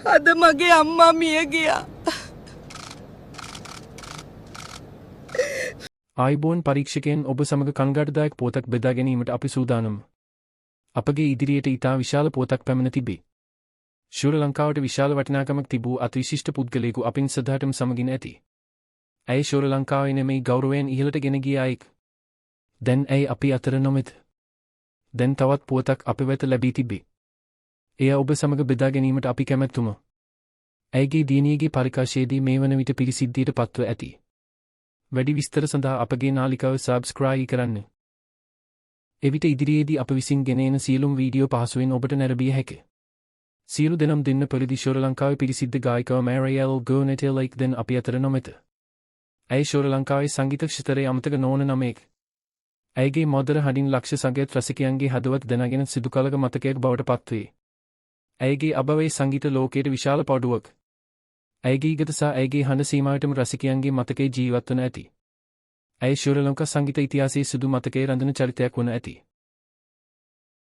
අද මගේ අම්මා මිය ගියා. ආයිබෝන් පරීක්ෂකයන් ඔබ සමග කණගාටුදායක පුවතක් බෙදා ගැනීමට අපි සූදානම්. අපගේ ඉදිරියට ඉතා විශාල පුවතක් පැමිණ තිබේ. ශ්‍රී ලංකාවට විශාල වටිනාකමක් තිබූ අතිවිශිෂ්ට පුද්ගලයෙකු අපින් සදාටම සමගින් ඇති. ඇය ශ්‍රී ලංකාවේ නෙමෙයි ගෞරවයෙන් ඉහළට ගෙන ගිය අයෙක්. දැන් ඇය අපි අතර නොමැත. දැන් තවත් පුවතක් අප වෙත ලැබී තිබේ. එය ඔබ සමග බෙදා ගැනීමට අපි කැමැත්තුමු. ඇයගේ දියණියගේ පරිකාශයේදී මේ වන විට පිරිසිද්ධියට පත්ව ඇති. වැඩි විස්තර සඳහා අපගේ නාලිකාව සබ්ස්ක්‍රයිබ් කරන්න. එවිට ඉදිරියේදී අප විසින් ගෙන එන සියලුම වීඩියෝ පහසුවෙන් ඔබට නැරඹිය හැකිය. සියලු දෙනම් දෙන්න පරිදි ශ්‍රී ලංකාවේ පිරිසිද්ධ ගායිකාව මැරියල් ගෝනෙට් ලයික් දැන් අපි අතර නොමැත. ඇය ශ්‍රී ලංකාවේ සංගීත ක්ෂේත්‍රයේ අමතක නොවන නමෙක්. ඇයගේ මధుර හඬින් ලක්ෂ සංගීත රසිකයන්ගේ හදවත් දැනගෙන සිදු කලක මතකයක් බවට පත්වේ. ඇයගේ අභවයේ සංගීත ලෝකයට විශාල පොඩුවක්. ඇයගේ ගීත සහ ඇයගේ හඬ සීමාවටම රසිකයන්ගේ මතකයේ ජීවත් වන ඇති. ඇය ශ්‍රී ලංකා සංගීත ඉතිහාසයේ සුදු මතකයේ රඳන චරිතයක් වන ඇති.